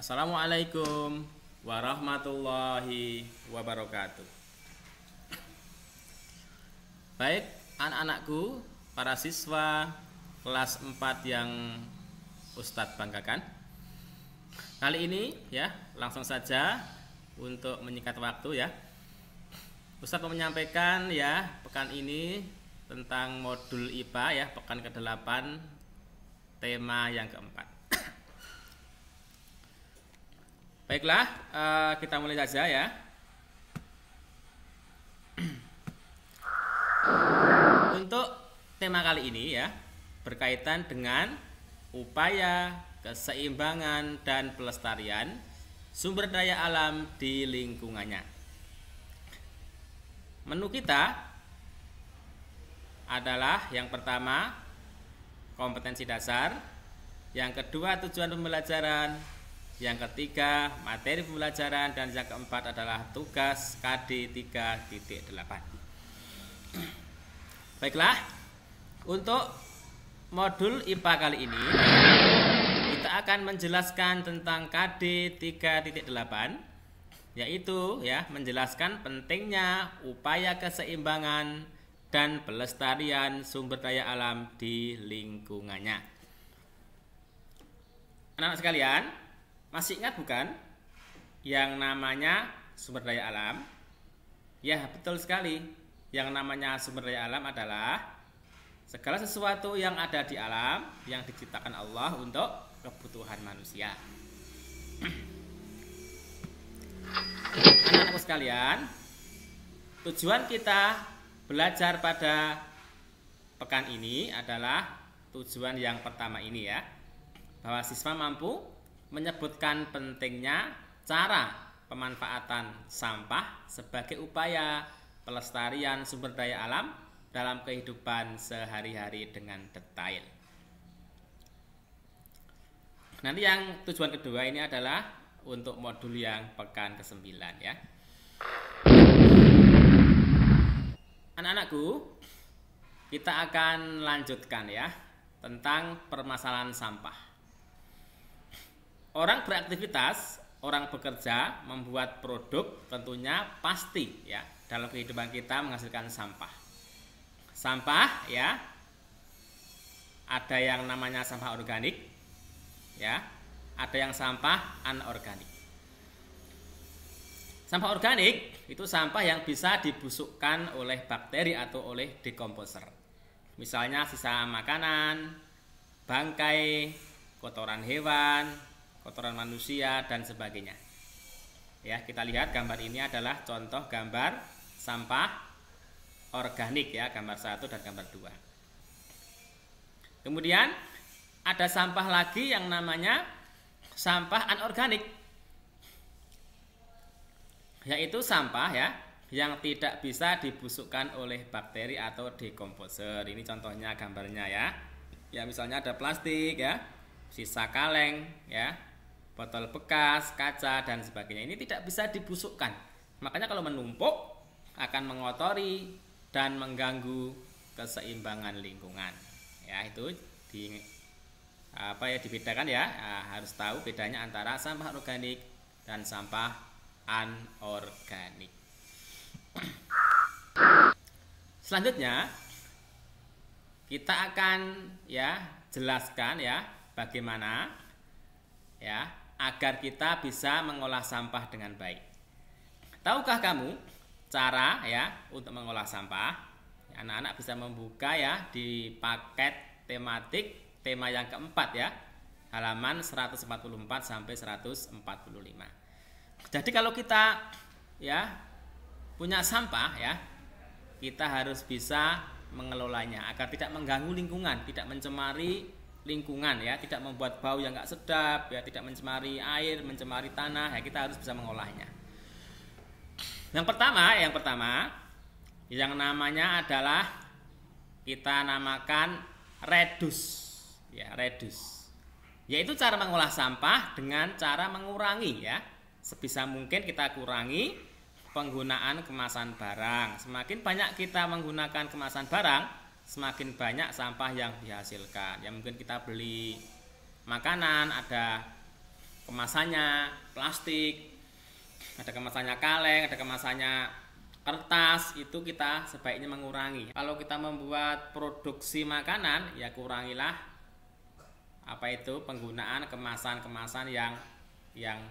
Assalamualaikum warahmatullahi wabarakatuh. Baik, anak-anakku, para siswa kelas 4 yang Ustadz banggakan. Kali ini ya, langsung saja untuk menyingkat waktu ya. Ustadz mau menyampaikan ya, pekan ini tentang modul IPA ya, pekan ke-8, tema yang keempat. Baiklah, kita mulai saja ya. Untuk tema kali ini ya, berkaitan dengan upaya keseimbangan dan pelestarian sumber daya alam di lingkungannya. Menu kita adalah yang pertama kompetensi dasar, yang kedua tujuan pembelajaran, yang ketiga materi pembelajaran, dan yang keempat adalah tugas KD 3.8. Baiklah, untuk modul IPA kali ini kita akan menjelaskan tentang KD 3.8, yaitu ya, menjelaskan pentingnya upaya keseimbangan dan pelestarian sumber daya alam di lingkungannya. Anak-anak sekalian, masih ingat bukan yang namanya sumber daya alam? Ya, betul sekali. Yang namanya sumber daya alam adalah segala sesuatu yang ada di alam yang diciptakan Allah untuk kebutuhan manusia. Anak-anakku sekalian, tujuan kita belajar pada pekan ini adalah tujuan yang pertama ini ya, bahwa siswa mampu menyebutkan pentingnya cara pemanfaatan sampah sebagai upaya pelestarian sumber daya alam dalam kehidupan sehari-hari dengan detail. Nanti yang tujuan kedua ini adalah untuk modul yang pekan ke-9 ya. Anak-anakku, kita akan lanjutkan ya tentang permasalahan sampah. Orang beraktivitas, orang bekerja, membuat produk, tentunya pasti ya dalam kehidupan kita menghasilkan sampah. Sampah ya, ada yang namanya sampah organik ya, ada yang sampah anorganik. Sampah organik itu sampah yang bisa dibusukkan oleh bakteri atau oleh dekomposer. Misalnya sisa makanan, bangkai, kotoran hewan, kotoran manusia, dan sebagainya. Ya, kita lihat gambar ini adalah contoh gambar sampah organik ya, gambar 1 dan gambar 2. Kemudian ada sampah lagi yang namanya sampah anorganik, yaitu sampah ya yang tidak bisa dibusukkan oleh bakteri atau dekomposer. Ini contohnya gambarnya ya. Ya, misalnya ada plastik ya, sisa kaleng ya, botol bekas, kaca, dan sebagainya. Ini tidak bisa dibusukkan. Makanya kalau menumpuk akan mengotori dan mengganggu keseimbangan lingkungan. Ya, itu dibedakan ya. Harus tahu bedanya antara sampah organik dan sampah anorganik. Selanjutnya kita akan ya jelaskan ya bagaimana ya agar kita bisa mengolah sampah dengan baik. Tahukah kamu cara ya untuk mengolah sampah? Anak-anak bisa membuka ya di paket tematik tema yang keempat ya, halaman 144 sampai 145. Jadi kalau kita ya punya sampah ya, kita harus bisa mengelolanya agar tidak mengganggu lingkungan, tidak mencemari lingkungan ya, tidak membuat bau yang enggak sedap ya, tidak mencemari air, mencemari tanah ya, kita harus bisa mengolahnya. Yang pertama yang namanya adalah kita namakan reduce ya, reduce. Yaitu cara mengolah sampah dengan cara mengurangi ya. Sebisa mungkin kita kurangi penggunaan kemasan barang. Semakin banyak kita menggunakan kemasan barang, semakin banyak sampah yang dihasilkan. Ya, mungkin kita beli makanan ada kemasannya plastik, ada kemasannya kaleng, ada kemasannya kertas, itu kita sebaiknya mengurangi. Kalau kita membuat produksi makanan, ya kurangilah penggunaan kemasan-kemasan yang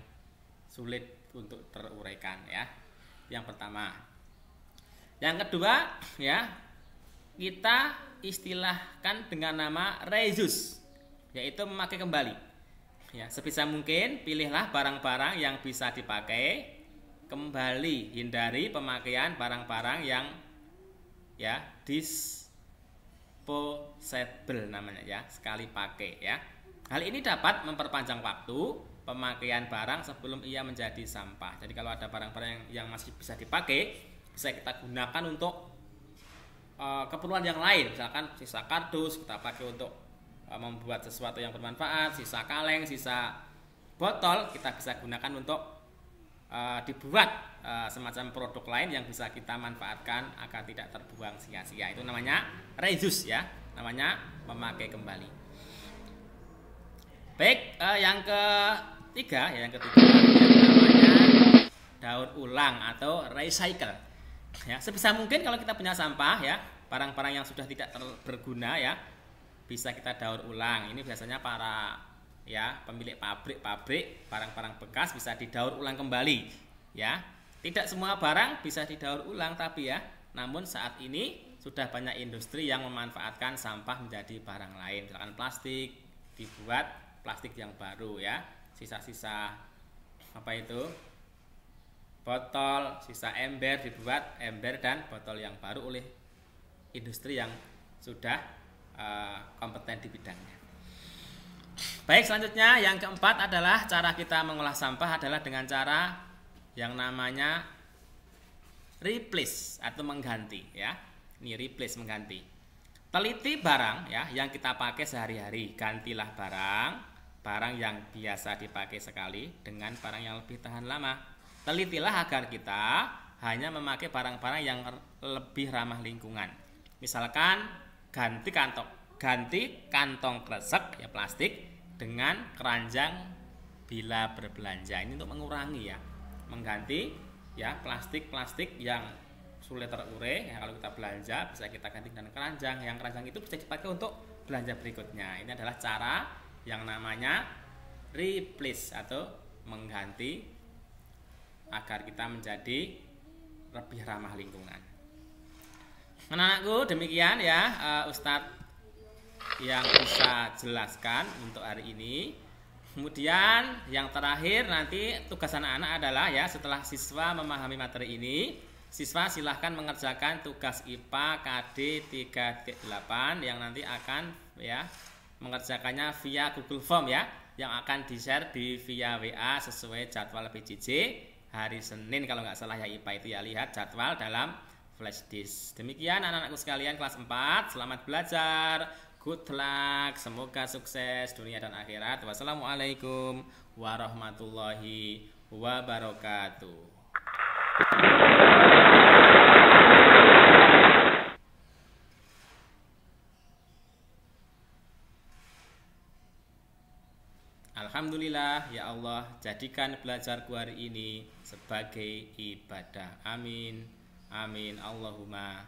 sulit untuk teruraikan ya. Yang pertama. Yang kedua ya, kita istilahkan dengan nama reuse, yaitu memakai kembali. Ya, sebisa mungkin pilihlah barang-barang yang bisa dipakai kembali, hindari pemakaian barang-barang yang ya disposable namanya ya, sekali pakai ya. Hal ini dapat memperpanjang waktu pemakaian barang sebelum ia menjadi sampah. Jadi kalau ada barang-barang yang masih bisa dipakai, bisa kita gunakan untuk keperluan yang lain. Misalkan sisa kardus kita pakai untuk membuat sesuatu yang bermanfaat, sisa kaleng, sisa botol kita bisa gunakan untuk dibuat semacam produk lain yang bisa kita manfaatkan agar tidak terbuang sia-sia. Itu namanya reuse ya, namanya memakai kembali. Baik, yang ketiga yang namanya daur ulang atau recycle. Ya, sebisa mungkin kalau kita punya sampah ya, barang-barang yang sudah tidak berguna ya, bisa kita daur ulang. Ini biasanya para ya pemilik pabrik barang-barang bekas bisa didaur ulang kembali ya. Tidak semua barang bisa didaur ulang, tapi ya namun saat ini sudah banyak industri yang memanfaatkan sampah menjadi barang lain. Misalkan plastik dibuat plastik yang baru ya, sisa-sisa botol, sisa ember dibuat ember dan botol yang baru oleh industri yang sudah kompeten di bidangnya. Baik, selanjutnya yang keempat adalah cara kita mengolah sampah adalah dengan cara yang namanya replace atau mengganti ya. Ini replace, mengganti. Teliti barang ya yang kita pakai sehari-hari, gantilah barang yang biasa dipakai sekali dengan barang yang lebih tahan lama. Telitilah agar kita hanya memakai barang-barang yang lebih ramah lingkungan. Misalkan ganti kantong kresek ya plastik dengan keranjang bila berbelanja. Ini untuk mengurangi ya, mengganti ya plastik yang sulit terurai ya, kalau kita belanja bisa kita ganti dengan keranjang. Yang keranjang itu bisa dipakai untuk belanja berikutnya. Ini adalah cara yang namanya replace atau mengganti agar kita menjadi lebih ramah lingkungan. Anak-anakku, demikian ya Ustadz yang bisa jelaskan untuk hari ini. Kemudian yang terakhir nanti tugas anak-anak adalah ya, setelah siswa memahami materi ini, siswa silahkan mengerjakan tugas IPA KD 3.8 yang nanti akan ya mengerjakannya via Google Form ya, yang akan di-share via WA sesuai jadwal PJJ hari Senin kalau nggak salah ya IPA itu ya. Lihat jadwal dalam flash disk. Demikian anak-anakku sekalian kelas 4, selamat belajar. Good luck, semoga sukses dunia dan akhirat. Wassalamualaikum warahmatullahi wabarakatuh. Alhamdulillah ya Allah, jadikan belajarku hari ini sebagai ibadah. Amin. Amin. Allahumma